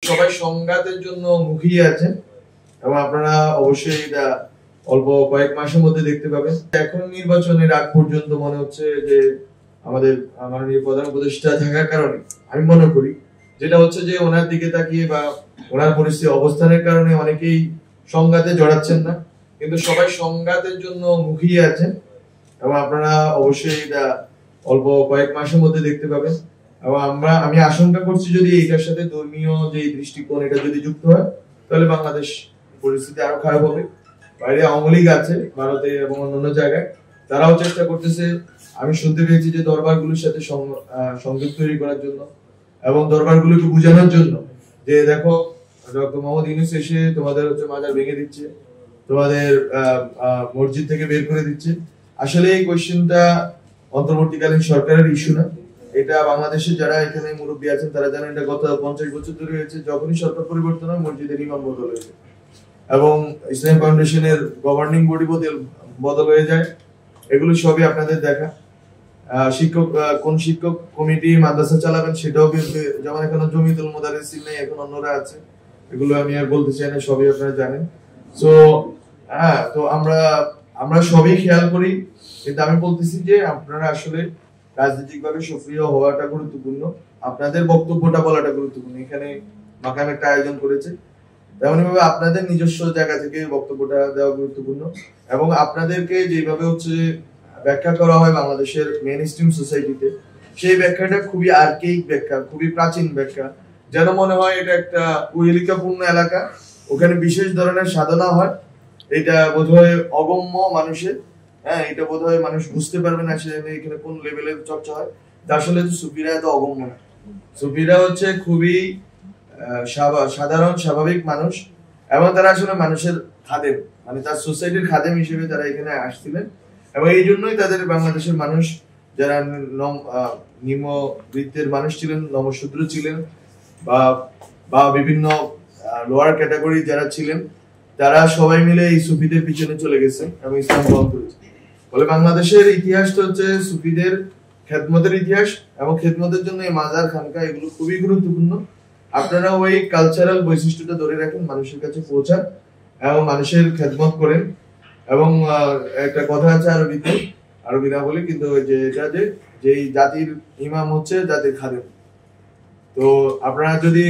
সবাই সংঘাতের জন্য মুখিয়ে আছেন এবং আপনারা অবশ্যই এটা অল্প কয়েক মাসের মধ্যে দেখতে পাবেন। এখন নির্বাচনের আগ পর্যন্ত মনে হচ্ছে যে আমাদের মাননীয় প্রধান উপদেষ্টা থাকার কারণে আমি মনে করি যেটা হচ্ছে যে ওনার দিকে তাকিয়ে বা ওনার পরিস্থিতি অবস্থানের কারণে অনেকেই সংঘাতে জড়াচ্ছেন না, কিন্তু সবাই সংঘাতের জন্য মুখিয়ে আছেন এবং আপনারা অবশ্যই এটা অল্প কয়েক মাসের মধ্যে দেখতে পাবেন। এবং আমি আশঙ্কা করছি যদি এটার সাথে ধর্মীয় যে দৃষ্টিকোণ এটা যদি যুক্ত হয় তাহলে বাংলাদেশ পরিস্থিতি আরো খারাপ হবে। বাইরে আওয়ামী লীগ আছে ভারতে এবং অন্যান্য জায়গায়, তারাও চেষ্টা করতেছে। আমি শুনতে পেয়েছি যে দরবারগুলোর সাথে সংযোগ তৈরি করার জন্য এবং দরবারগুলোকে বোঝানোর জন্য যে দেখো ডক্টর মোহাম্মদ ইউনূস এসে তোমাদের মাজার ভেঙে দিচ্ছে, তোমাদের মসজিদ থেকে বের করে দিচ্ছে। আসলে এই কোয়েশ্চেনটা অন্তর্বর্তীকালীন সরকারের ইস্যু না, এটা বাংলাদেশে যারা এখানে মুরব্বী আছেন তারা জানেন এটা গত 50 বছর ধরে হয়েছে। যখনই সরকার পরিবর্তন হয় মসজিদের ইমাম বদল হয়েছে এবং ইসলাম ফাউন্ডেশনের গভর্নিং বডি বদল হয়ে যায়। এগুলো সবই আপনাদের দেখা। কোন শিক্ষক কমিটি মাদ্রাসা চালাবেন সেটাও যেমন এখন জমিতুল মুদারিসিন নেই, এখন অন্যরা আছে, এগুলো আমি আর বলতে চাই না, সবই আপনারা জানেন। তো আমরা সবই খেয়াল করি, কিন্তু আমি বলতেছি যে আপনারা আসলে রাজনৈতিক ভাবে সক্রিয় হওয়াটা গুরুত্বপূর্ণ, আপনাদের বক্তব্যটা বলাটা গুরুত্বপূর্ণ। এখানে মাকাম একটা আয়োজন করেছে, তেমনি ভাবে আপনাদের নিজস্ব জায়গা থেকে বক্তব্যটা দেওয়া গুরুত্বপূর্ণ এবং আপনাদেরকে যেভাবে হচ্ছে ব্যাখ্যা করা হয় বাংলাদেশের মেইন স্ট্রিম সোসাইটিতে, সেই ব্যাখ্যাটা খুবই আর্কেইক ব্যাখ্যা, খুবই প্রাচীন ব্যাখ্যা, যেন মনে হয় এটা একটা কুহেলিকাপূর্ণ এলাকা, ওখানে বিশেষ ধরনের সাধনা হয়। এটা বোধহয় অগম্য মানুষের, এটা বোধহয় মানুষ বুঝতে পারবে না সেখানে এখানে কোন লেভেলের চর্চা হয়। আসলে সুফিরা এত অগম্য না, সুফিরা হচ্ছে খুবই সাধারণ স্বাভাবিক মানুষ এবং তারা আসলে মানুষের খাদেম, মানে তার সোসাইটির খাদেম হিসেবে তারা এখানে আসছিলেন এবং এই জন্যই তাদের বাংলাদেশের মানুষ যারা নিম্নবৃত্তের মানুষ ছিলেন, নমশূদ্র ছিলেন বা বিভিন্ন লোয়ার ক্যাটাগরি যারা ছিলেন, তারা সবাই মিলে এই সুফিদের পিছনে চলে গেছে এবং ইসলাম গ্রহণ করেছে। ফলে বাংলাদেশের ইতিহাসটা হচ্ছে সুফিদের খেদমতের ইতিহাস এবং খেদমতের জন্য এই মাজার খানকা এগুলো খুবই গুরুত্বপূর্ণ। আপনারা ওই কালচারাল বৈশিষ্ট্যটা ধরে রাখেন, মানুষের কাছে পৌঁছান এবং মানুষের খেদমত করেন। এবং একটা কথা আছে আরবি না বলি, কিন্তু যে এটা যে জাতির ইমাম হচ্ছে জাতির খাদেম। তো আপনারা যদি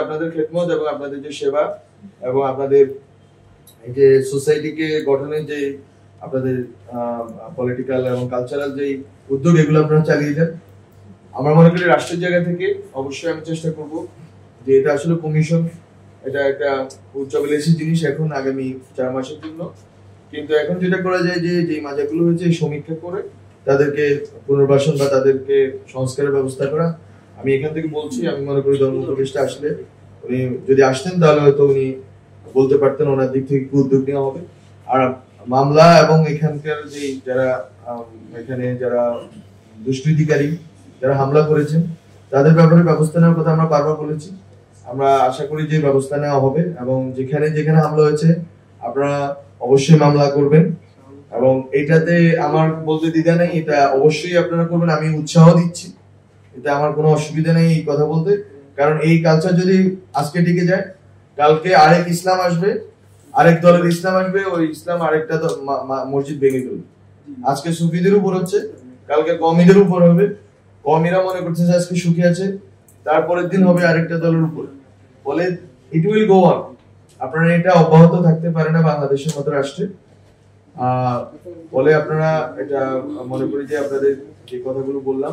আপনাদের খেদমত এবং আপনাদের যে সেবা এবং আপনাদের এই যে সোসাইটিকে গঠনের যে আপনাদের পলিটিক্যাল এবং কালচারাল যে উদ্যোগ, এগুলো আপনারা চালিয়ে যান। আমরা মনে করি রাষ্ট্রের জায়গা থেকে অবশ্যই আমি চেষ্টা করব যে এটা আসলে কমিশন, এটা একটা উচ্চাভিলাষী জিনিস এখন আগামী 4 মাসের জন্য, কিন্তু এখন যেটা করা যায় যে মাজারগুলো হয়েছে সমীক্ষা করে তাদেরকে পুনর্বাসন বা তাদেরকে সংস্কারের ব্যবস্থা করা। আমি এখান থেকে বলছি, আমি মনে করি ধর্ম উপদেষ্টা আসলে উনি যদি আসতেন তাহলে হয়তো উনি বলতে পারতেন ওনার দিক থেকে কি উদ্যোগ নেওয়া হবে। আর মামলা এবং এখানকার যে যারা দুষ্কৃতিকারী যারা হামলা করেছেন তাদের ব্যাপারে ব্যবস্থা নেওয়ার কথা আমরা বারবার বলেছি। আমরা আশা করি যে ব্যবস্থা নেওয়া হবে এবং যেখানে হামলা হয়েছে আপনারা অবশ্যই মামলা করবেন এবং এটাতে আমার বলতে দ্বিধা নেই, এটা অবশ্যই আপনারা করবেন। আমি উৎসাহ দিচ্ছি, এটা আমার কোনো অসুবিধা নেই এই কথা বলতে, কারণ এই কালচার যদি আজকে টিকে যায়, কালকে আরেক ইসলাম আসবে, আরেক দলের ইসলাম আসবে, ওই ইসলাম আরেকটা মসজিদ ভেঙে দেবে। আজকে সুফিদের উপর হচ্ছে, কালকে কওমিদের উপর হবে, কওমিরা মনে করছে যে আজকে সুখী আছে, তারপরের দিন হবে আরেকটা দলের উপর, বলে ইট উইল গো অন। আপনারা এটা অব্যাহত থাকতে পারে না বাংলাদেশের মতো রাষ্ট্রে। বলে আপনারা এটা মনে করি যে আপনাদের যে কথাগুলো বললাম